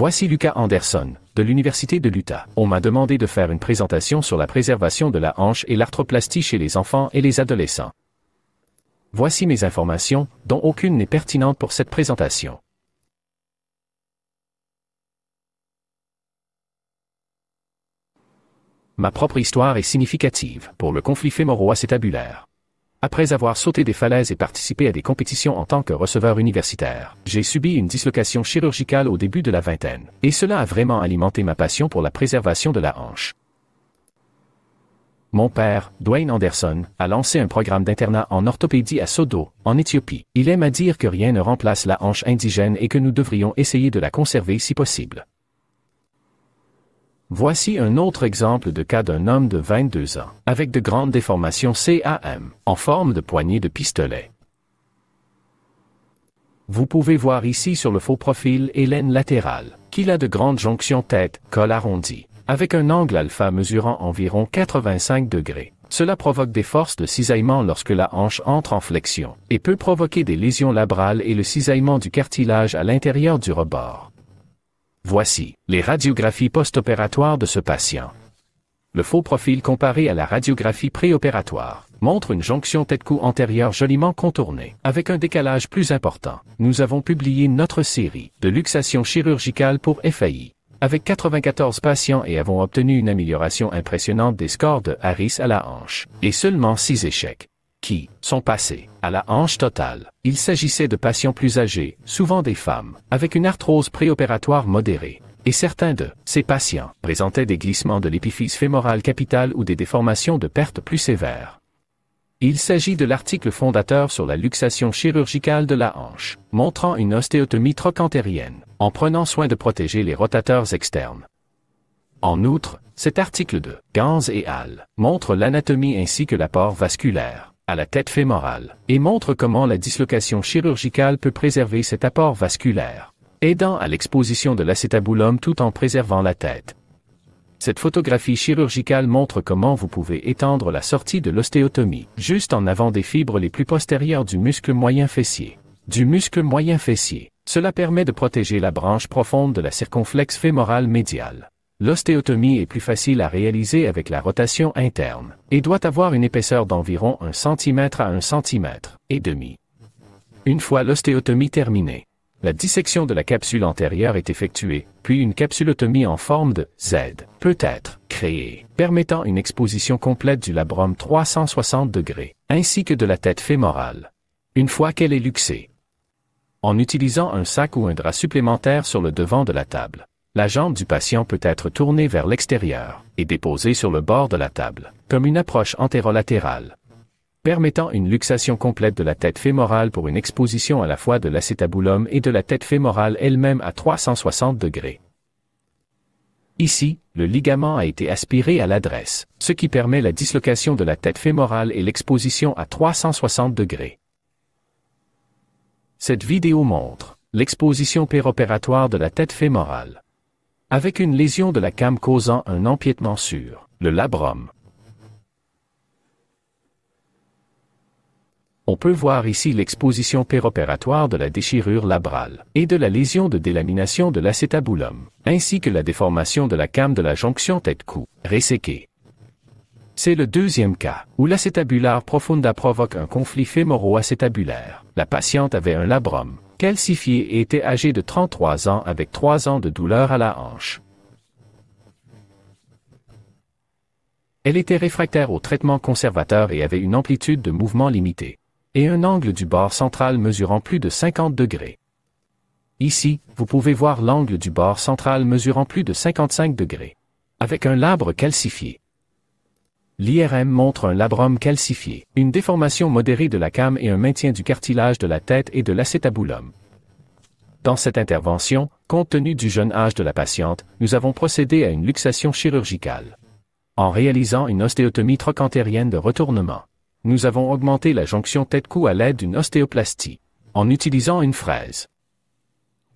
Voici Lucas Anderson, de l'Université de l'Utah. On m'a demandé de faire une présentation sur la préservation de la hanche et l'arthroplastie chez les enfants et les adolescents. Voici mes informations, dont aucune n'est pertinente pour cette présentation. Ma propre histoire est significative pour le conflit fémoro-acétabulaire. Après avoir sauté des falaises et participé à des compétitions en tant que receveur universitaire, j'ai subi une dislocation chirurgicale au début de la vingtaine, et cela a vraiment alimenté ma passion pour la préservation de la hanche. Mon père, Dwayne Anderson, a lancé un programme d'internat en orthopédie à Sodo, en Éthiopie. Il aime à dire que rien ne remplace la hanche indigène et que nous devrions essayer de la conserver si possible. Voici un autre exemple de cas d'un homme de 22 ans, avec de grandes déformations CAM, en forme de poignée de pistolet. Vous pouvez voir ici sur le faux profil et l'aine latérale, qu'il a de grandes jonctions tête-col arrondies, avec un angle alpha mesurant environ 85 degrés. Cela provoque des forces de cisaillement lorsque la hanche entre en flexion, et peut provoquer des lésions labrales et le cisaillement du cartilage à l'intérieur du rebord. Voici les radiographies post-opératoires de ce patient. Le faux profil comparé à la radiographie préopératoire montre une jonction tête-cou antérieure joliment contournée, avec un décalage plus important. Nous avons publié notre série de luxation chirurgicale pour FAI, avec 94 patients et avons obtenu une amélioration impressionnante des scores de Harris à la hanche, et seulement 6 échecs qui sont passés à la hanche totale. Il s'agissait de patients plus âgés, souvent des femmes, avec une arthrose préopératoire modérée. Et certains de ces patients présentaient des glissements de l'épiphyse fémorale capitale ou des déformations de perte plus sévères. Il s'agit de l'article fondateur sur la luxation chirurgicale de la hanche, montrant une ostéotomie trochantérienne, en prenant soin de protéger les rotateurs externes. En outre, cet article de Gans et al. Montre l'anatomie ainsi que l'apport vasculaire à la tête fémorale, et montre comment la dislocation chirurgicale peut préserver cet apport vasculaire, aidant à l'exposition de l'acétabulum tout en préservant la tête. Cette photographie chirurgicale montre comment vous pouvez étendre la sortie de l'ostéotomie, juste en avant des fibres les plus postérieures du muscle moyen fessier. Cela permet de protéger la branche profonde de la circonflexe fémorale médiale. L'ostéotomie est plus facile à réaliser avec la rotation interne, et doit avoir une épaisseur d'environ 1 cm à 1 cm et demi. Une fois l'ostéotomie terminée, la dissection de la capsule antérieure est effectuée, puis une capsulotomie en forme de Z peut être créée, permettant une exposition complète du labrum 360 degrés, ainsi que de la tête fémorale, une fois qu'elle est luxée. En utilisant un sac ou un drap supplémentaire sur le devant de la table, la jambe du patient peut être tournée vers l'extérieur et déposée sur le bord de la table, comme une approche antérolatérale, permettant une luxation complète de la tête fémorale pour une exposition à la fois de l'acétabulum et de la tête fémorale elle-même à 360 degrés. Ici, le ligament a été aspiré à l'adresse, ce qui permet la dislocation de la tête fémorale et l'exposition à 360 degrés. Cette vidéo montre l'exposition péropératoire de la tête fémorale, avec une lésion de la came causant un empiètement sur le labrum. On peut voir ici l'exposition péropératoire de la déchirure labrale et de la lésion de délamination de l'acétabulum, ainsi que la déformation de la came de la jonction tête-cou, resséquée. C'est le deuxième cas, où l'acétabulaire profunda provoque un conflit fémoro-acétabulaire. La patiente avait un labrum calcifié et était âgée de 33 ans avec 3 ans de douleur à la hanche. Elle était réfractaire au traitement conservateur et avait une amplitude de mouvement limitée, et un angle du bord central mesurant plus de 50 degrés. Ici, vous pouvez voir l'angle du bord central mesurant plus de 55 degrés, avec un labre calcifié. L'IRM montre un labrum calcifié, une déformation modérée de la came et un maintien du cartilage de la tête et de l'acétabulum. Dans cette intervention, compte tenu du jeune âge de la patiente, nous avons procédé à une luxation chirurgicale. En réalisant une ostéotomie trochantérienne de retournement, nous avons augmenté la jonction tête-cou à l'aide d'une ostéoplastie, en utilisant une fraise.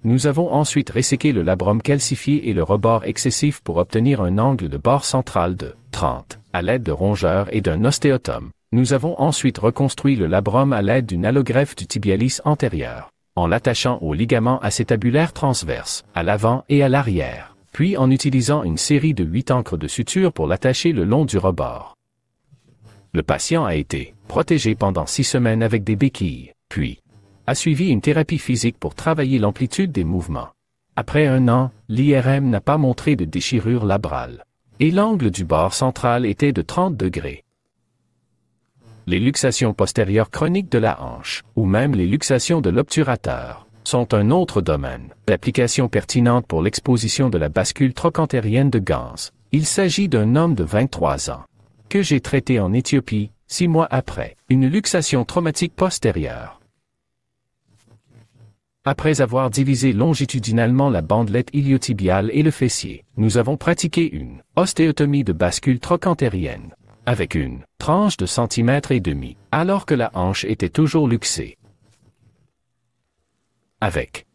Nous avons ensuite resséqué le labrum calcifié et le rebord excessif pour obtenir un angle de bord central de 30, à l'aide de rongeurs et d'un ostéotome. Nous avons ensuite reconstruit le labrum à l'aide d'une allogreffe du tibialis antérieur, en l'attachant au ligament acétabulaire transverse, à l'avant et à l'arrière, puis en utilisant une série de 8 ancres de suture pour l'attacher le long du rebord. Le patient a été protégé pendant 6 semaines avec des béquilles, puis a suivi une thérapie physique pour travailler l'amplitude des mouvements. Après 1 an, l'IRM n'a pas montré de déchirure labrale, et l'angle du bord central était de 30 degrés. Les luxations postérieures chroniques de la hanche, ou même les luxations de l'obturateur, sont un autre domaine d'application pertinente pour l'exposition de la bascule trochantérienne de Ganz. Il s'agit d'un homme de 23 ans, que j'ai traité en Éthiopie, 6 mois après, une luxation traumatique postérieure. Après avoir divisé longitudinalement la bandelette iliotibiale et le fessier, nous avons pratiqué une ostéotomie de bascule trochantérienne, avec une tranche de 1,5 cm, alors que la hanche était toujours luxée. Avec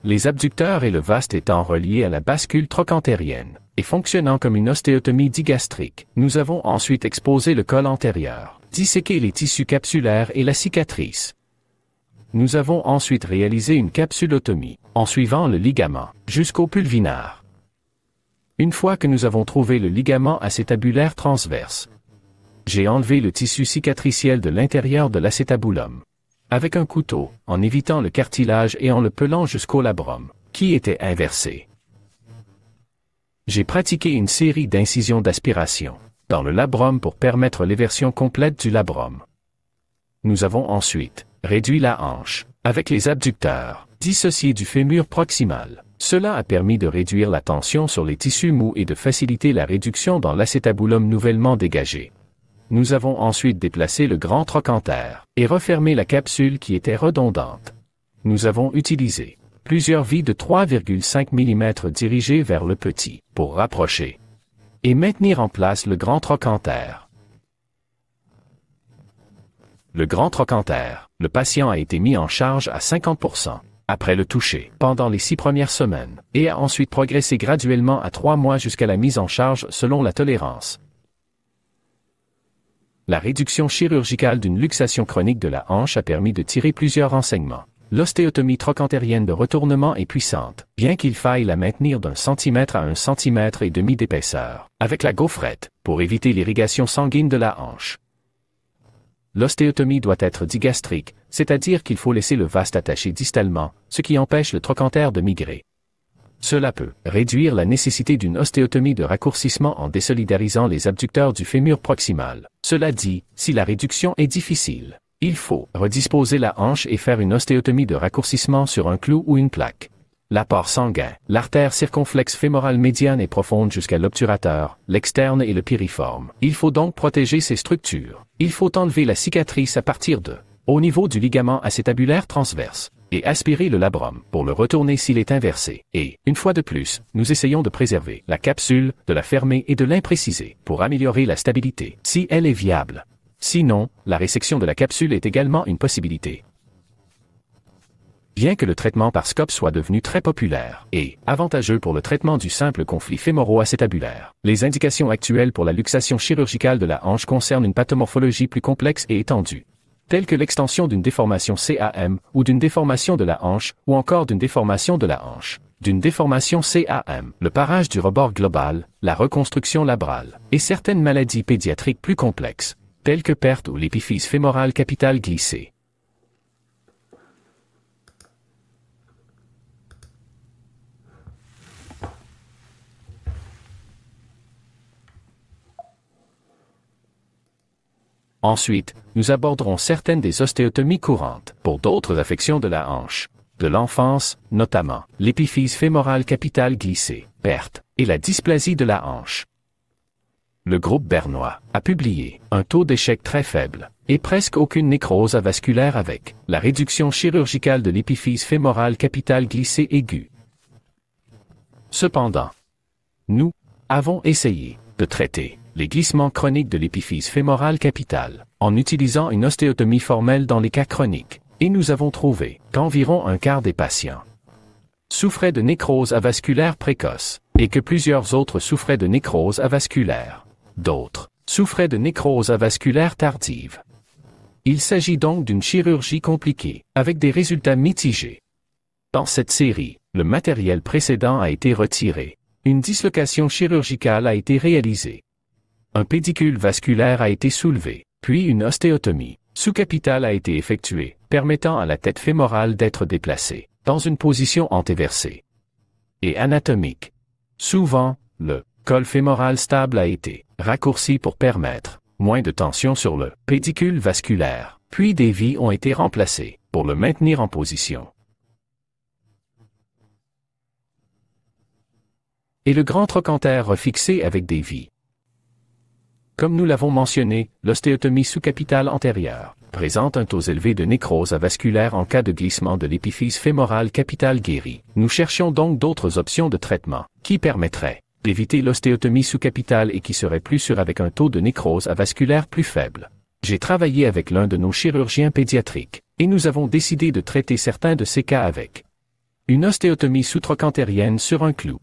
les abducteurs et le vaste étant reliés à la bascule trochantérienne, et fonctionnant comme une ostéotomie digastrique, nous avons ensuite exposé le col antérieur, disséqué les tissus capsulaires et la cicatrice. Nous avons ensuite réalisé une capsulotomie, en suivant le ligament, jusqu'au pulvinaire. Une fois que nous avons trouvé le ligament acétabulaire transverse, j'ai enlevé le tissu cicatriciel de l'intérieur de l'acétabulum, avec un couteau, en évitant le cartilage et en le pelant jusqu'au labrum, qui était inversé. J'ai pratiqué une série d'incisions d'aspiration dans le labrum pour permettre l'éversion complète du labrum. Nous avons ensuite réduit la hanche avec les abducteurs, dissociés du fémur proximal. Cela a permis de réduire la tension sur les tissus mous et de faciliter la réduction dans l'acétabulum nouvellement dégagé. Nous avons ensuite déplacé le grand trochanter et refermé la capsule qui était redondante. Nous avons utilisé plusieurs vis de 3,5 mm dirigées vers le petit pour rapprocher et maintenir en place le grand trochanter. Le grand trochanter, le patient a été mis en charge à 50% après le toucher pendant les 6 premières semaines et a ensuite progressé graduellement à 3 mois jusqu'à la mise en charge selon la tolérance. La réduction chirurgicale d'une luxation chronique de la hanche a permis de tirer plusieurs enseignements. L'ostéotomie trochantérienne de retournement est puissante, bien qu'il faille la maintenir d'1 cm à 1,5 cm d'épaisseur, avec la gaufrette, pour éviter l'irrigation sanguine de la hanche. L'ostéotomie doit être digastrique, c'est-à-dire qu'il faut laisser le vaste attaché distalement, ce qui empêche le trochanter de migrer. Cela peut réduire la nécessité d'une ostéotomie de raccourcissement en désolidarisant les abducteurs du fémur proximal. Cela dit, si la réduction est difficile, il faut redisposer la hanche et faire une ostéotomie de raccourcissement sur un clou ou une plaque. L'apport sanguin, l'artère circonflexe fémorale médiane est profonde jusqu'à l'obturateur, l'externe et le piriforme. Il faut donc protéger ces structures. Il faut enlever la cicatrice à partir de, au niveau du ligament acétabulaire transverse, et aspirer le labrum pour le retourner s'il est inversé. Et, une fois de plus, nous essayons de préserver la capsule, de la fermer et de l'impréciser pour améliorer la stabilité, si elle est viable. Sinon, la résection de la capsule est également une possibilité. Bien que le traitement par scope soit devenu très populaire et avantageux pour le traitement du simple conflit fémoro-acétabulaire, les indications actuelles pour la luxation chirurgicale de la hanche concernent une pathomorphologie plus complexe et étendue, telle que l'extension d'une déformation CAM ou d'une déformation de la hanche ou encore d'une déformation de la hanche, d'une déformation CAM, le parage du rebord global, la reconstruction labrale et certaines maladies pédiatriques plus complexes, telles que perte ou l'épiphyse fémorale capitale glissée. Ensuite, nous aborderons certaines des ostéotomies courantes pour d'autres affections de la hanche, de l'enfance, notamment l'épiphyse fémorale capitale glissée, perte, et la dysplasie de la hanche. Le groupe bernois a publié un taux d'échec très faible et presque aucune nécrose avasculaire avec la réduction chirurgicale de l'épiphyse fémorale capitale glissée aiguë. Cependant, nous avons essayé de traiter les glissements chroniques de l'épiphyse fémorale capitale en utilisant une ostéotomie formelle dans les cas chroniques, et nous avons trouvé qu'environ un quart des patients souffraient de nécrose avasculaire précoce, et que plusieurs autres souffraient de nécrose avasculaire. D'autres souffraient de nécrose avasculaire tardive. Il s'agit donc d'une chirurgie compliquée, avec des résultats mitigés. Dans cette série, le matériel précédent a été retiré. Une dislocation chirurgicale a été réalisée. Un pédicule vasculaire a été soulevé, puis une ostéotomie sous-capitale a été effectuée, permettant à la tête fémorale d'être déplacée, dans une position antéversée. Et anatomique. Souvent, le col fémoral stable a été raccourci pour permettre moins de tension sur le pédicule vasculaire, puis des vis ont été remplacées pour le maintenir en position. Et le grand trochanter refixé avec des vis. Comme nous l'avons mentionné, l'ostéotomie sous-capitale antérieure présente un taux élevé de nécrose avasculaire en cas de glissement de l'épiphyse fémorale capitale guérie. Nous cherchions donc d'autres options de traitement qui permettraient d'éviter l'ostéotomie sous-capitale et qui seraient plus sûres avec un taux de nécrose avasculaire plus faible. J'ai travaillé avec l'un de nos chirurgiens pédiatriques et nous avons décidé de traiter certains de ces cas avec une ostéotomie sous-trochantérienne sur un clou,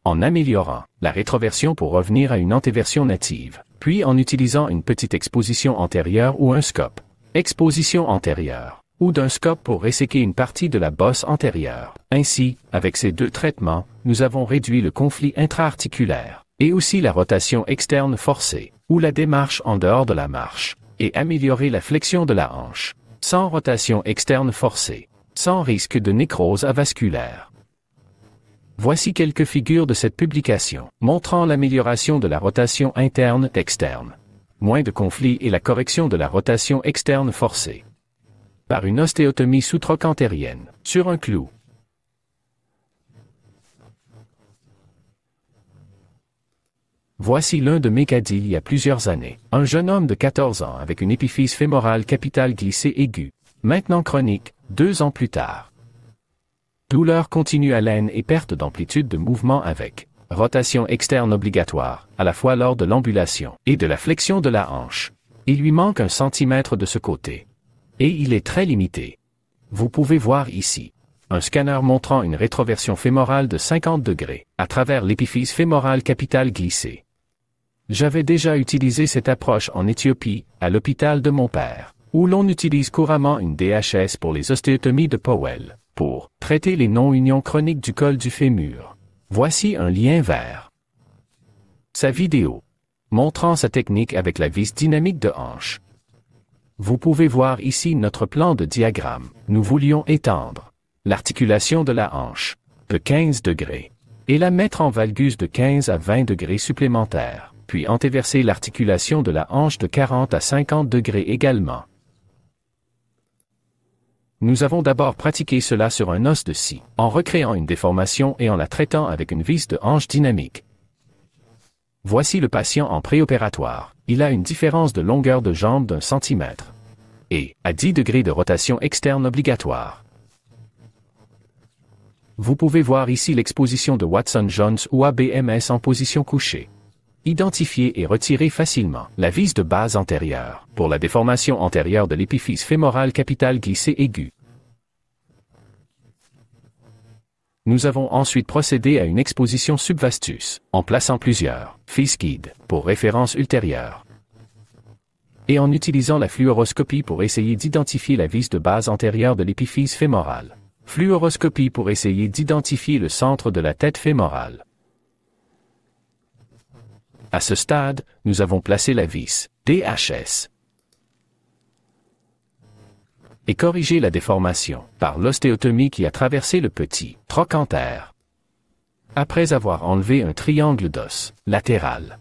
en améliorant la rétroversion pour revenir à une antéversion native, puis en utilisant une petite exposition antérieure ou un scope, exposition antérieure, ou d'un scope pour resséquer une partie de la bosse antérieure. Ainsi, avec ces deux traitements, nous avons réduit le conflit intra-articulaire, et aussi la rotation externe forcée, ou la démarche en dehors de la marche, et amélioré la flexion de la hanche, sans rotation externe forcée, sans risque de nécrose avasculaire. Voici quelques figures de cette publication, montrant l'amélioration de la rotation interne-externe, moins de conflits et la correction de la rotation externe forcée, par une ostéotomie sous-trochantérienne, sur un clou. Voici l'un de mes cas d'il y a plusieurs années, un jeune homme de 14 ans avec une épiphyse fémorale capitale glissée aiguë, maintenant chronique, 2 ans plus tard. Douleur continue à l'aine et perte d'amplitude de mouvement avec rotation externe obligatoire, à la fois lors de l'ambulation et de la flexion de la hanche. Il lui manque 1 centimètre de ce côté. Et il est très limité. Vous pouvez voir ici un scanner montrant une rétroversion fémorale de 50 degrés à travers l'épiphyse fémorale capitale glissée. J'avais déjà utilisé cette approche en Éthiopie, à l'hôpital de mon père, où l'on utilise couramment une DHS pour les ostéotomies de Powell, pour traiter les non-unions chroniques du col du fémur. Voici un lien vers sa vidéo, montrant sa technique avec la vis dynamique de hanche. Vous pouvez voir ici notre plan de diagramme. Nous voulions étendre l'articulation de la hanche de 15 degrés et la mettre en valgus de 15 à 20 degrés supplémentaires, puis antéverser l'articulation de la hanche de 40 à 50 degrés également. Nous avons d'abord pratiqué cela sur un os de scie, en recréant une déformation et en la traitant avec une vis de hanche dynamique. Voici le patient en préopératoire. Il a une différence de longueur de jambe d'1 centimètre. Et, à 10 degrés de rotation externe obligatoire. Vous pouvez voir ici l'exposition de Watson-Jones ou ABMS en position couchée. Identifier et retirer facilement la vis de base antérieure, pour la déformation antérieure de l'épiphyse fémorale capitale glissée aiguë. Nous avons ensuite procédé à une exposition subvastus, en plaçant plusieurs Fiskides pour référence ultérieure. Et en utilisant la fluoroscopie pour essayer d'identifier la vis de base antérieure de l'épiphyse fémorale. Fluoroscopie pour essayer d'identifier le centre de la tête fémorale. À ce stade, nous avons placé la vis DHS et corrigé la déformation par l'ostéotomie qui a traversé le petit trochanter. Après avoir enlevé un triangle d'os latéral.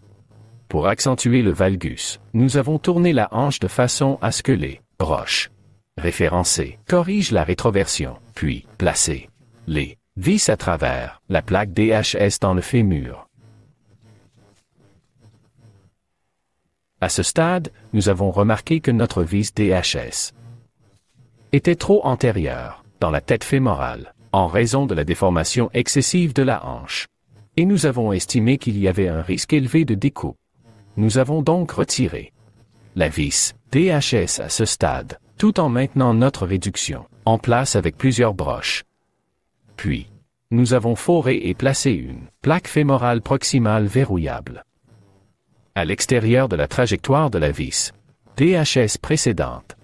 Pour accentuer le valgus, nous avons tourné la hanche de façon à ce que les broches référencées corrigent la rétroversion, puis placé les vis à travers la plaque DHS dans le fémur. À ce stade, nous avons remarqué que notre vis DHS était trop antérieure dans la tête fémorale, en raison de la déformation excessive de la hanche. Et nous avons estimé qu'il y avait un risque élevé de découpe. Nous avons donc retiré la vis DHS à ce stade, tout en maintenant notre réduction en place avec plusieurs broches. Puis, nous avons foré et placé une plaque fémorale proximale verrouillable à l'extérieur de la trajectoire de la vis DHS précédente.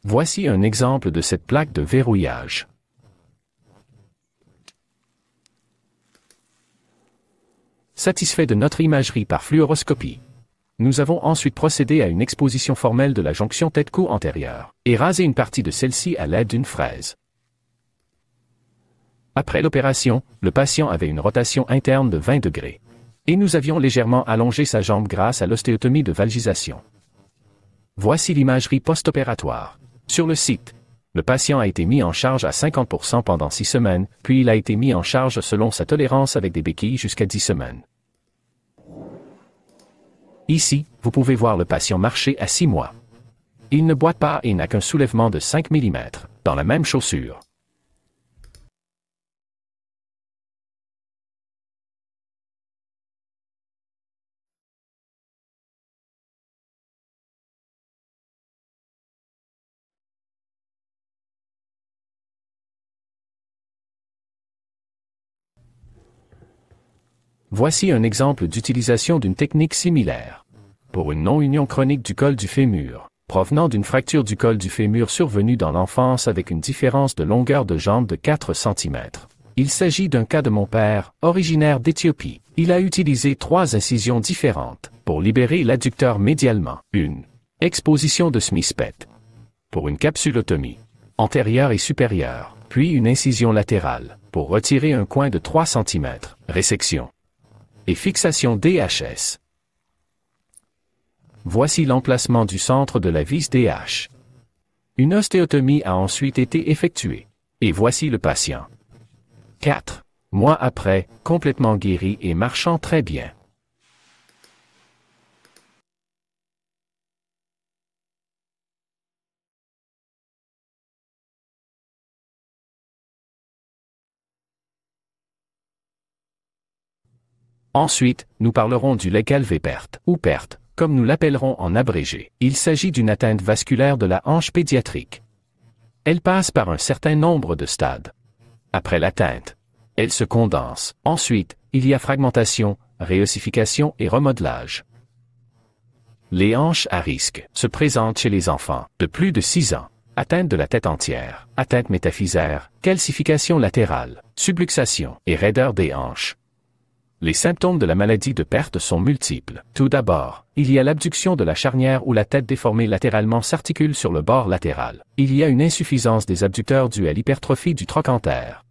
Voici un exemple de cette plaque de verrouillage. Satisfait de notre imagerie par fluoroscopie, nous avons ensuite procédé à une exposition formelle de la jonction tête-cou antérieure et rasé une partie de celle-ci à l'aide d'une fraise. Après l'opération, le patient avait une rotation interne de 20 degrés et nous avions légèrement allongé sa jambe grâce à l'ostéotomie de valgisation. Voici l'imagerie post-opératoire. Sur le site, le patient a été mis en charge à 50% pendant 6 semaines, puis il a été mis en charge selon sa tolérance avec des béquilles jusqu'à 10 semaines. Ici, vous pouvez voir le patient marcher à 6 mois. Il ne boite pas et n'a qu'un soulèvement de 5 mm, dans la même chaussure. Voici un exemple d'utilisation d'une technique similaire. Pour une non-union chronique du col du fémur, provenant d'une fracture du col du fémur survenue dans l'enfance avec une différence de longueur de jambe de 4 cm. Il s'agit d'un cas de mon père, originaire d'Éthiopie. Il a utilisé 3 incisions différentes pour libérer l'adducteur médialement. Une exposition de Smith-Pett pour une capsulotomie antérieure et supérieure, puis une incision latérale pour retirer un coin de 3 cm, résection et fixation DHS. Voici l'emplacement du centre de la vis DH. Une ostéotomie a ensuite été effectuée. Et voici le patient. 4 mois après, complètement guéri et marchant très bien. Ensuite, nous parlerons du leg calvé-perte, ou perte, comme nous l'appellerons en abrégé. Il s'agit d'une atteinte vasculaire de la hanche pédiatrique. Elle passe par un certain nombre de stades. Après l'atteinte, elle se condense. Ensuite, il y a fragmentation, réossification et remodelage. Les hanches à risque se présentent chez les enfants de plus de 6 ans. Atteinte de la tête entière, atteinte métaphysaire, calcification latérale, subluxation et raideur des hanches. Les symptômes de la maladie de perte sont multiples. Tout d'abord, il y a l'abduction de la charnière où la tête déformée latéralement s'articule sur le bord latéral. Il y a une insuffisance des abducteurs due à l'hypertrophie du trochanter.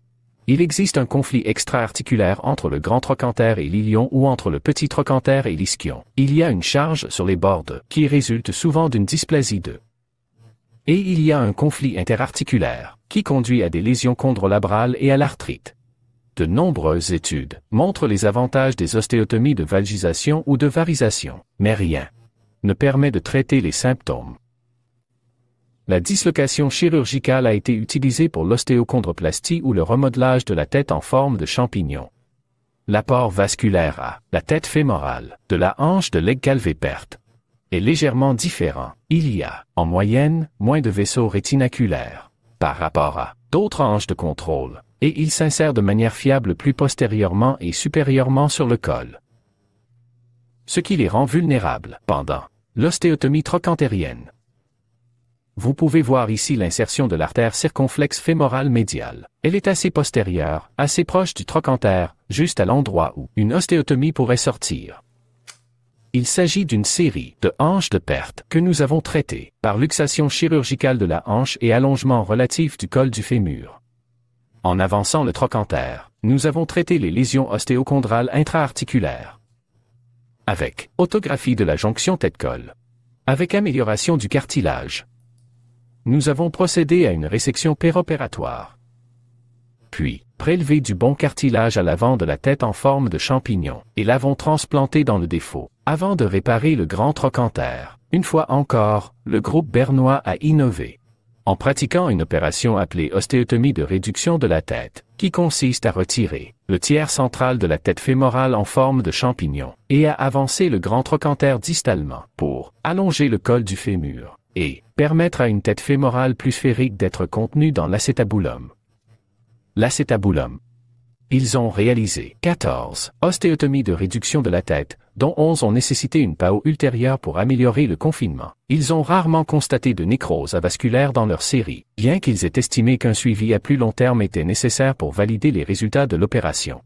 Il existe un conflit extra-articulaire entre le grand trochanter et l'ilion ou entre le petit trochanter et l'ischion. Il y a une charge sur les bordes qui résulte souvent d'une dysplasie de. Et il y a un conflit interarticulaire qui conduit à des lésions chondrolabrales et à l'arthrite. De nombreuses études montrent les avantages des ostéotomies de valgisation ou de varisation, mais rien ne permet de traiter les symptômes. La dislocation chirurgicale a été utilisée pour l'ostéochondroplastie ou le remodelage de la tête en forme de champignon. L'apport vasculaire à la tête fémorale de la hanche de leg calvé-perte est légèrement différent. Il y a, en moyenne, moins de vaisseaux rétinaculaires par rapport à d'autres hanches de contrôle. Et il s'insère de manière fiable plus postérieurement et supérieurement sur le col. Ce qui les rend vulnérables pendant l'ostéotomie trochantérienne. Vous pouvez voir ici l'insertion de l'artère circonflexe fémorale médiale. Elle est assez postérieure, assez proche du trochanter, juste à l'endroit où une ostéotomie pourrait sortir. Il s'agit d'une série de hanches de perte que nous avons traitées par luxation chirurgicale de la hanche et allongement relatif du col du fémur. En avançant le trochanter, nous avons traité les lésions ostéochondrales intra-articulaires. Avec autographie de la jonction tête-col. Avec amélioration du cartilage. Nous avons procédé à une résection péropératoire. Puis, prélevé du bon cartilage à l'avant de la tête en forme de champignon, et l'avons transplanté dans le défaut, avant de réparer le grand trochanter. Une fois encore, le groupe bernois a innové. En pratiquant une opération appelée ostéotomie de réduction de la tête, qui consiste à retirer le tiers central de la tête fémorale en forme de champignon, et à avancer le grand trochanter distalement, pour allonger le col du fémur, et permettre à une tête fémorale plus sphérique d'être contenue dans l'acétabulum. L'acétabulum. Ils ont réalisé 14 ostéotomies de réduction de la tête, dont 11 ont nécessité une PAO ultérieure pour améliorer le confinement. Ils ont rarement constaté de nécrose avasculaire dans leur série, bien qu'ils aient estimé qu'un suivi à plus long terme était nécessaire pour valider les résultats de l'opération.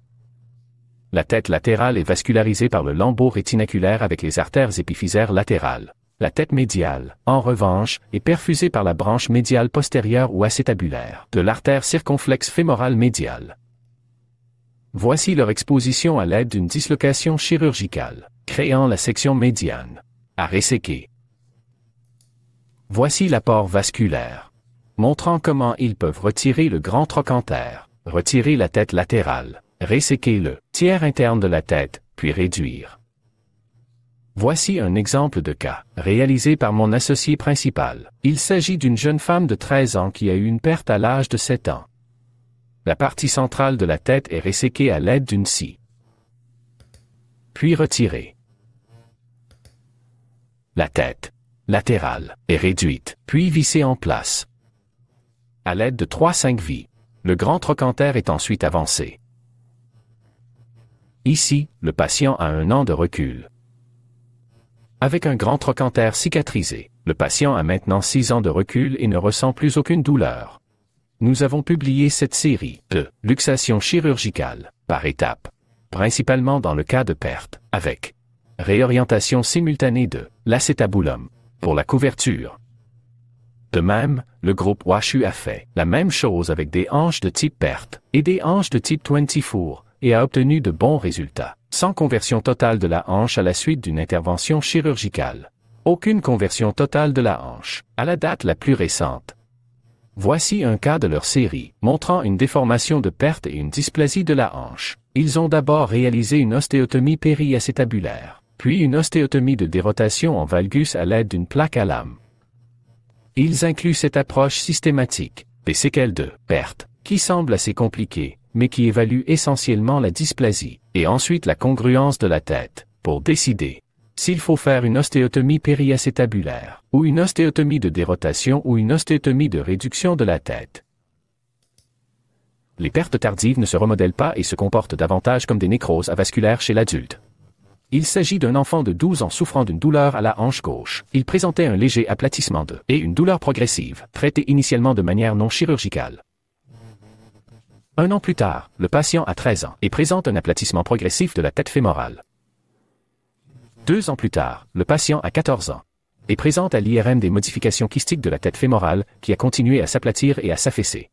La tête latérale est vascularisée par le lambeau rétinaculaire avec les artères épiphysaires latérales. La tête médiale, en revanche, est perfusée par la branche médiale postérieure ou acétabulaire de l'artère circonflexe fémorale médiale. Voici leur exposition à l'aide d'une dislocation chirurgicale, créant la section médiane, à resséquer. Voici l'apport vasculaire, montrant comment ils peuvent retirer le grand trochanter, retirer la tête latérale, resséquer le tiers interne de la tête, puis réduire. Voici un exemple de cas, réalisé par mon associé principal. Il s'agit d'une jeune femme de 13 ans qui a eu une perte à l'âge de 7 ans. La partie centrale de la tête est resséquée à l'aide d'une scie, puis retirée. La tête latérale est réduite, puis vissée en place. À l'aide de 3-5 vis, le grand trochanter est ensuite avancé. Ici, le patient a 1 an de recul. Avec un grand trochanter cicatrisé, le patient a maintenant 6 ans de recul et ne ressent plus aucune douleur. Nous avons publié cette série de luxations chirurgicales, par étapes, principalement dans le cas de perte, avec réorientation simultanée de l'acétabulum pour la couverture. De même, le groupe WashU a fait la même chose avec des hanches de type perte et des hanches de type 24 et a obtenu de bons résultats, sans conversion totale de la hanche à la suite d'une intervention chirurgicale. Aucune conversion totale de la hanche, à la date la plus récente. Voici un cas de leur série, montrant une déformation de perte et une dysplasie de la hanche. Ils ont d'abord réalisé une ostéotomie périacétabulaire, puis une ostéotomie de dérotation en valgus à l'aide d'une plaque à lame. Ils incluent cette approche systématique, des séquelles de perte, qui semble assez compliquée, mais qui évalue essentiellement la dysplasie, et ensuite la congruence de la tête, pour décider s'il faut faire une ostéotomie périacétabulaire, ou une ostéotomie de dérotation ou une ostéotomie de réduction de la tête. Les pertes tardives ne se remodèlent pas et se comportent davantage comme des nécroses avasculaires chez l'adulte. Il s'agit d'un enfant de 12 ans souffrant d'une douleur à la hanche gauche. Il présentait un léger aplatissement et une douleur progressive, traitée initialement de manière non chirurgicale. 1 an plus tard, le patient a 13 ans et présente un aplatissement progressif de la tête fémorale. 2 ans plus tard, le patient a 14 ans et présente à l'IRM des modifications kystiques de la tête fémorale qui a continué à s'aplatir et à s'affaisser.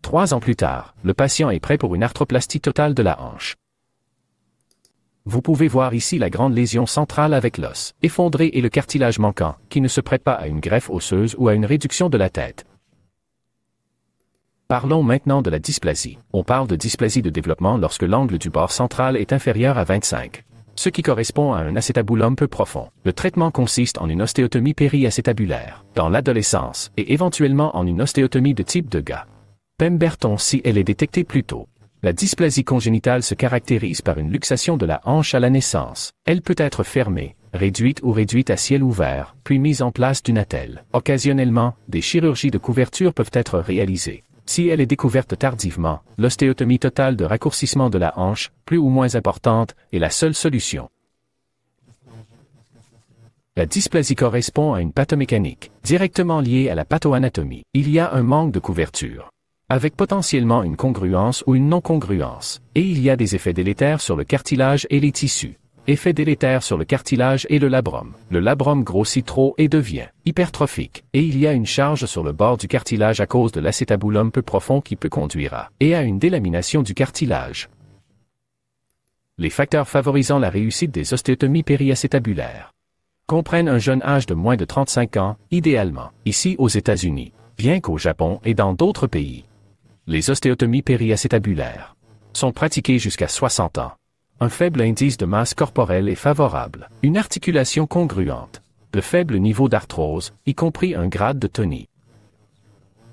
3 ans plus tard, le patient est prêt pour une arthroplastie totale de la hanche. Vous pouvez voir ici la grande lésion centrale avec l'os effondré et le cartilage manquant, qui ne se prête pas à une greffe osseuse ou à une réduction de la tête. Parlons maintenant de la dysplasie. On parle de dysplasie de développement lorsque l'angle du bord central est inférieur à 25, ce qui correspond à un acétabulum peu profond. Le traitement consiste en une ostéotomie périacétabulaire, dans l'adolescence, et éventuellement en une ostéotomie de type de Gars. Pemberton si elle est détectée plus tôt. La dysplasie congénitale se caractérise par une luxation de la hanche à la naissance. Elle peut être fermée, réduite ou réduite à ciel ouvert, puis mise en place d'une attelle. Occasionnellement, des chirurgies de couverture peuvent être réalisées. Si elle est découverte tardivement, l'ostéotomie totale de raccourcissement de la hanche, plus ou moins importante, est la seule solution. La dysplasie correspond à une pathomécanique, directement liée à la pathoanatomie. Il y a un manque de couverture, avec potentiellement une congruence ou une non-congruence, et il y a des effets délétères sur le cartilage et les tissus. Effets délétères sur le cartilage et le labrum. Le labrum grossit trop et devient hypertrophique, et il y a une charge sur le bord du cartilage à cause de l'acétabulum peu profond qui peut conduire à une délamination du cartilage. Les facteurs favorisant la réussite des ostéotomies périacétabulaires comprennent un jeune âge de moins de 35 ans, idéalement, ici aux États-Unis, bien qu'au Japon et dans d'autres pays. Les ostéotomies périacétabulaires sont pratiquées jusqu'à 60 ans. Un faible indice de masse corporelle est favorable. Une articulation congruente. De faibles niveaux d'arthrose, y compris un grade de tonie.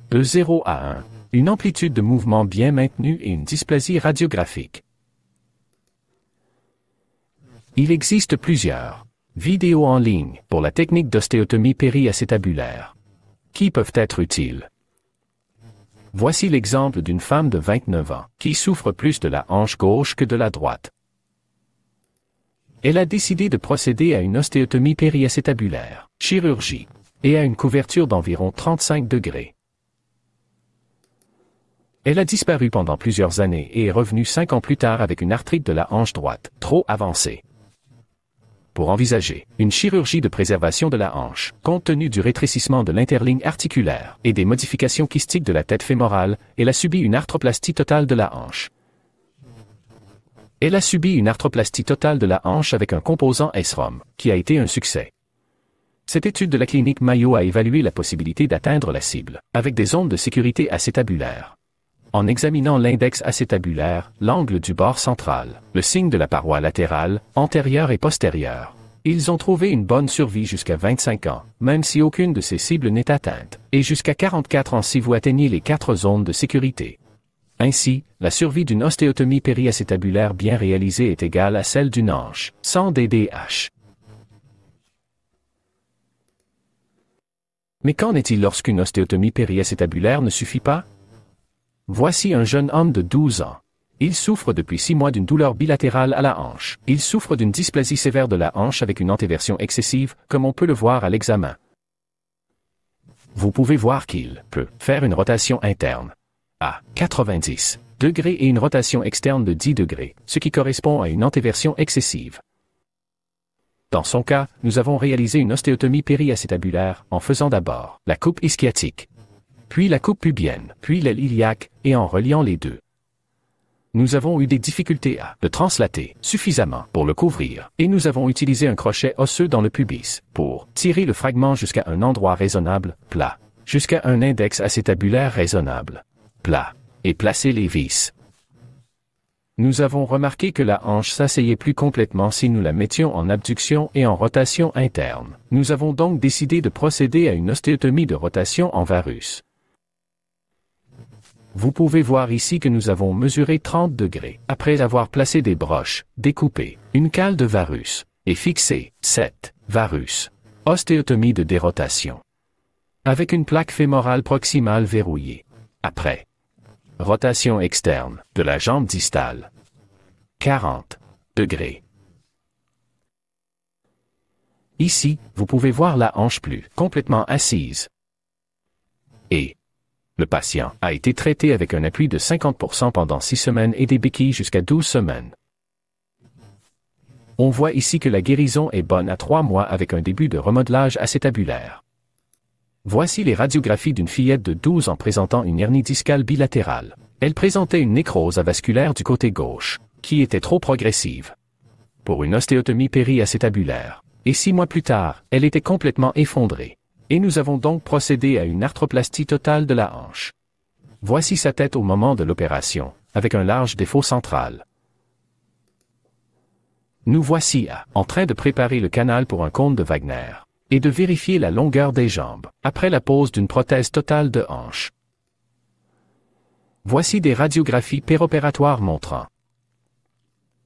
De 0 à 1. Une amplitude de mouvement bien maintenue et une dysplasie radiographique. Il existe plusieurs vidéos en ligne pour la technique d'ostéotomie périacétabulaire qui peuvent être utiles. Voici l'exemple d'une femme de 29 ans qui souffre plus de la hanche gauche que de la droite. Elle a décidé de procéder à une ostéotomie périacétabulaire, chirurgie, et à une couverture d'environ 35 degrés. Elle a disparu pendant plusieurs années et est revenue 5 ans plus tard avec une arthrite de la hanche droite, trop avancée. Pour envisager une chirurgie de préservation de la hanche, compte tenu du rétrécissement de l'interligne articulaire et des modifications kystiques de la tête fémorale, elle a subi une arthroplastie totale de la hanche. Elle a subi une arthroplastie totale de la hanche avec un composant SROM, qui a été un succès. Cette étude de la clinique Mayo a évalué la possibilité d'atteindre la cible, avec des ondes de sécurité acétabulaires. En examinant l'index acétabulaire, l'angle du bord central, le signe de la paroi latérale, antérieure et postérieure, ils ont trouvé une bonne survie jusqu'à 25 ans, même si aucune de ces cibles n'est atteinte, et jusqu'à 44 ans si vous atteignez les 4 zones de sécurité. Ainsi, la survie d'une ostéotomie périacétabulaire bien réalisée est égale à celle d'une hanche, sans DDH. Mais qu'en est-il lorsqu'une ostéotomie périacétabulaire ne suffit pas? Voici un jeune homme de 12 ans. Il souffre depuis 6 mois d'une douleur bilatérale à la hanche. Il souffre d'une dysplasie sévère de la hanche avec une antéversion excessive, comme on peut le voir à l'examen. Vous pouvez voir qu'il peut faire une rotation interne à 90 degrés et une rotation externe de 10 degrés, ce qui correspond à une antéversion excessive. Dans son cas, nous avons réalisé une ostéotomie périacétabulaire en faisant d'abord la coupe ischiatique, puis la coupe pubienne, puis l'aile iliaque, et en reliant les deux. Nous avons eu des difficultés à le translater suffisamment pour le couvrir, et nous avons utilisé un crochet osseux dans le pubis pour tirer le fragment jusqu'à un endroit raisonnable, plat, jusqu'à un index acétabulaire raisonnable, plat, et placer les vis. Nous avons remarqué que la hanche s'asseyait plus complètement si nous la mettions en abduction et en rotation interne. Nous avons donc décidé de procéder à une ostéotomie de rotation en varus. Vous pouvez voir ici que nous avons mesuré 30 degrés, après avoir placé des broches, découpé, une cale de varus, et fixé 7 varus. Ostéotomie de dérotation. Avec une plaque fémorale proximale verrouillée. Après. Rotation externe, de la jambe distale. 40 degrés. Ici, vous pouvez voir la hanche plus complètement assise. Et le patient a été traité avec un appui de 50% pendant 6 semaines et des béquilles jusqu'à 12 semaines. On voit ici que la guérison est bonne à 3 mois avec un début de remodelage acétabulaire. Voici les radiographies d'une fillette de 12 ans présentant une hernie discale bilatérale. Elle présentait une nécrose avasculaire du côté gauche, qui était trop progressive pour une ostéotomie périacétabulaire. Et 6 mois plus tard, elle était complètement effondrée. Et nous avons donc procédé à une arthroplastie totale de la hanche. Voici sa tête au moment de l'opération, avec un large défaut central. Nous voici en train de préparer le canal pour un cône de Wagner, et de vérifier la longueur des jambes, après la pose d'une prothèse totale de hanche. Voici des radiographies péropératoires montrant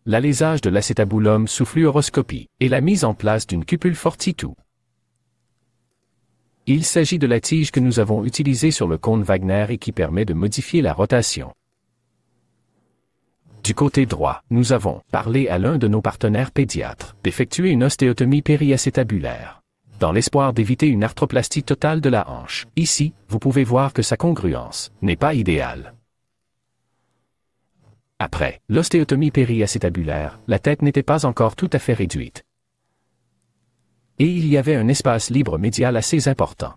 l'alésage de l'acétabulum sous fluoroscopie, et la mise en place d'une cupule fortitude. Il s'agit de la tige que nous avons utilisée sur le cône Wagner et qui permet de modifier la rotation. Du côté droit, nous avons parlé à l'un de nos partenaires pédiatres d'effectuer une ostéotomie périacétabulaire, dans l'espoir d'éviter une arthroplastie totale de la hanche. Ici, vous pouvez voir que sa congruence n'est pas idéale. Après l'ostéotomie périacétabulaire, la tête n'était pas encore tout à fait réduite. Et il y avait un espace libre médial assez important.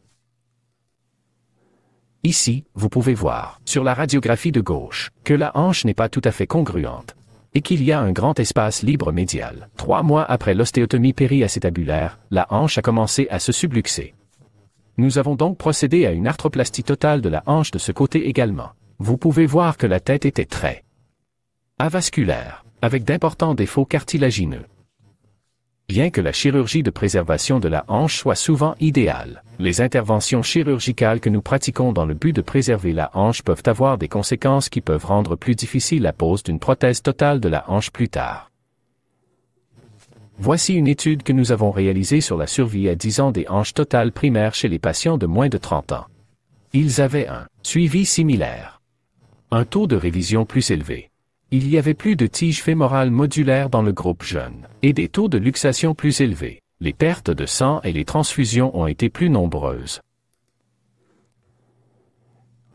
Ici, vous pouvez voir, sur la radiographie de gauche, que la hanche n'est pas tout à fait congruente, et qu'il y a un grand espace libre médial. 3 mois après l'ostéotomie périacétabulaire, la hanche a commencé à se subluxer. Nous avons donc procédé à une arthroplastie totale de la hanche de ce côté également. Vous pouvez voir que la tête était très avasculaire, avec d'importants défauts cartilagineux. Bien que la chirurgie de préservation de la hanche soit souvent idéale, les interventions chirurgicales que nous pratiquons dans le but de préserver la hanche peuvent avoir des conséquences qui peuvent rendre plus difficile la pose d'une prothèse totale de la hanche plus tard. Voici une étude que nous avons réalisée sur la survie à 10 ans des hanches totales primaires chez les patients de moins de 30 ans. Ils avaient un suivi similaire, un taux de révision plus élevé, Il y avait plus de tiges fémorales modulaires dans le groupe jeune, et des taux de luxation plus élevés. Les pertes de sang et les transfusions ont été plus nombreuses.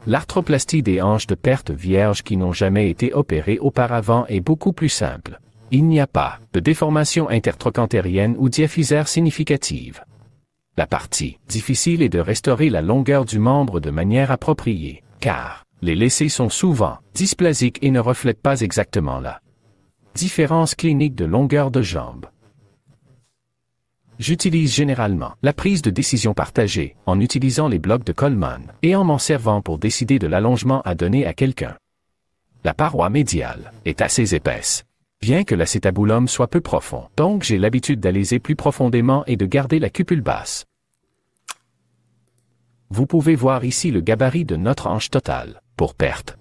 L'arthroplastie des hanches de perte vierges qui n'ont jamais été opérées auparavant est beaucoup plus simple. Il n'y a pas de déformation intertrochantérienne ou diaphysaire significative. La partie difficile est de restaurer la longueur du membre de manière appropriée, car les lacets sont souvent dysplasiques et ne reflètent pas exactement la différence clinique de longueur de jambe. J'utilise généralement la prise de décision partagée en utilisant les blocs de Coleman et en m'en servant pour décider de l'allongement à donner à quelqu'un. La paroi médiale est assez épaisse, bien que l'acétabulum soit peu profond, donc j'ai l'habitude d'alléger plus profondément et de garder la cupule basse. Vous pouvez voir ici le gabarit de notre hanche totale, pour perte.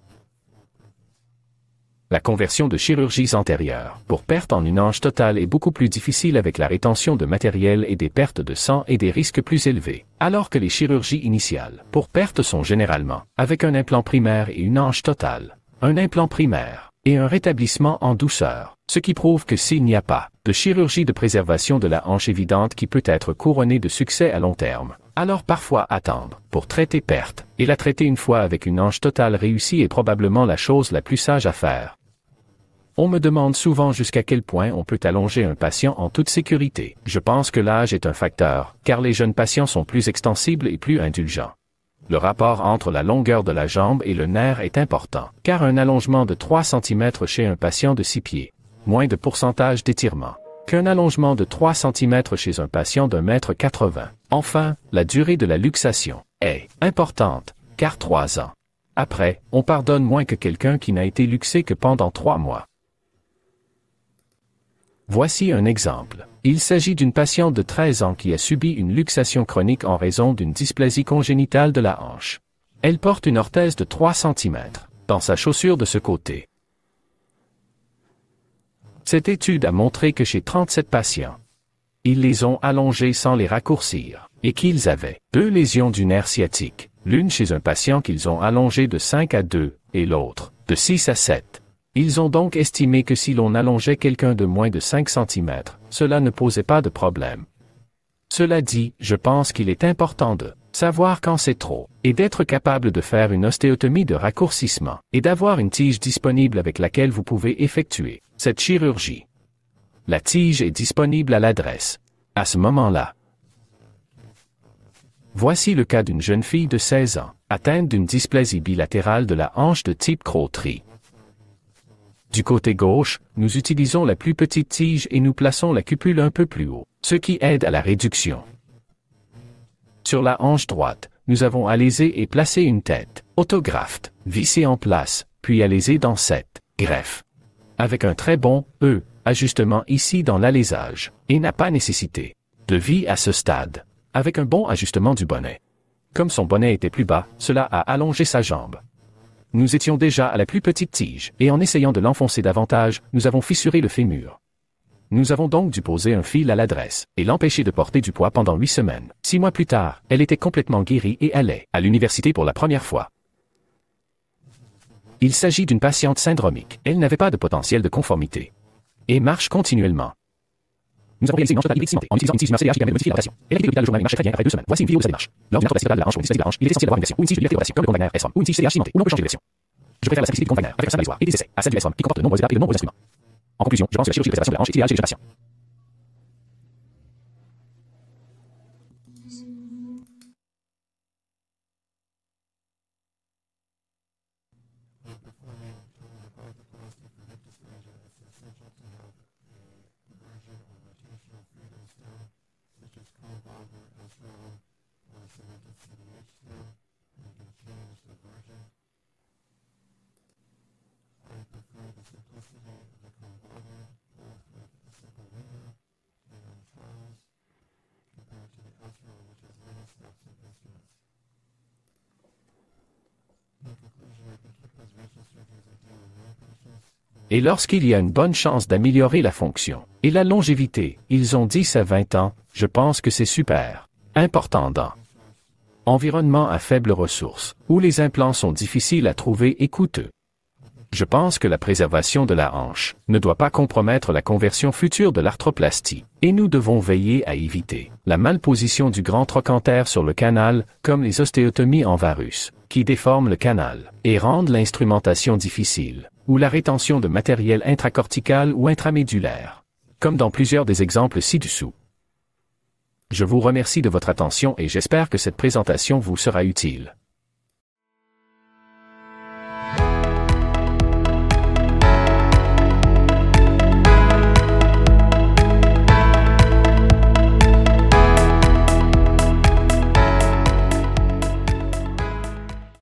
La conversion de chirurgies antérieures pour perte en une hanche totale est beaucoup plus difficile avec la rétention de matériel et des pertes de sang et des risques plus élevés, alors que les chirurgies initiales pour perte sont généralement avec un implant primaire et une hanche totale, un implant primaire et un rétablissement en douceur, ce qui prouve que s'il n'y a pas de chirurgie de préservation de la hanche évidente qui peut être couronnée de succès à long terme, alors parfois attendre pour traiter perte et la traiter une fois avec une hanche totale réussie est probablement la chose la plus sage à faire. On me demande souvent jusqu'à quel point on peut allonger un patient en toute sécurité. Je pense que l'âge est un facteur, car les jeunes patients sont plus extensibles et plus indulgents. Le rapport entre la longueur de la jambe et le nerf est important, car un allongement de 3 cm chez un patient de 6 pieds, moins de pourcentage d'étirement, qu'un allongement de 3 cm chez un patient d'1,80 m. Enfin, la durée de la luxation est importante, car 3 ans après, on pardonne moins que quelqu'un qui n'a été luxé que pendant 3 mois. Voici un exemple. Il s'agit d'une patiente de 13 ans qui a subi une luxation chronique en raison d'une dysplasie congénitale de la hanche. Elle porte une orthèse de 3 cm dans sa chaussure de ce côté. Cette étude a montré que chez 37 patients, ils les ont allongés sans les raccourcir, et qu'ils avaient 2 lésions du nerf sciatique, l'une chez un patient qu'ils ont allongé de 5 à 2, et l'autre de 6 à 7. Ils ont donc estimé que si l'on allongeait quelqu'un de moins de 5 cm, cela ne posait pas de problème. Cela dit, je pense qu'il est important de savoir quand c'est trop, et d'être capable de faire une ostéotomie de raccourcissement, et d'avoir une tige disponible avec laquelle vous pouvez effectuer cette chirurgie. La tige est disponible à l'adresse. À ce moment-là, voici le cas d'une jeune fille de 16 ans, atteinte d'une dysplasie bilatérale de la hanche de type Crotry. Du côté gauche, nous utilisons la plus petite tige et nous plaçons la cupule un peu plus haut, ce qui aide à la réduction. Sur la hanche droite, nous avons alésé et placé une tête autographe, vissée en place, puis alésée dans cette greffe. Avec un très bon ajustement ici dans l'alésage, et n'a pas nécessité de vie à ce stade, avec un bon ajustement du bonnet. Comme son bonnet était plus bas, cela a allongé sa jambe. Nous étions déjà à la plus petite tige, et en essayant de l'enfoncer davantage, nous avons fissuré le fémur. Nous avons donc dû poser un fil à l'adresse, et l'empêcher de porter du poids pendant 8 semaines. 6 mois plus tard, elle était complètement guérie et allait à l'université pour la première fois. Il s'agit d'une patiente syndromique. Elle n'avait pas de potentiel de conformité. Et marche continuellement. Nous avons réalisé une hanche totale hybride cimentée en utilisant une tige marseillage qui permet de modifier la rotation. Elle a quitté l'hôpital le jour même et marche très bien après 2 semaines. Voici une vidéo de sa démarche. Lors d'une arthroplastie totale de la hanche ou une dysplasie de la hanche, il est essentiel d'avoir une version ou une tige de liberté de rotation comme le Wagner S-ROM ou une tige CH cimentée où l'on peut changer de version. Je préfère la simplicité du compte Wagner avec un simple alésoir et des essais à celle du S-ROM qui comporte de nombreuses étapes et de nombreux instruments. En conclusion, je pense que la chirurgie de préservation de la hanche est idéale chez les jeunes patients. Et lorsqu'il y a une bonne chance d'améliorer la fonction et la longévité, ils ont 10 à 20 ans, je pense que c'est super important dans environnement à faibles ressources, où les implants sont difficiles à trouver et coûteux. Je pense que la préservation de la hanche ne doit pas compromettre la conversion future de l'arthroplastie, et nous devons veiller à éviter la malposition du grand trochanter sur le canal, comme les ostéotomies en varus, qui déforment le canal et rendent l'instrumentation difficile, ou la rétention de matériel intracortical ou intramédulaire, comme dans plusieurs des exemples ci-dessous. Je vous remercie de votre attention et j'espère que cette présentation vous sera utile.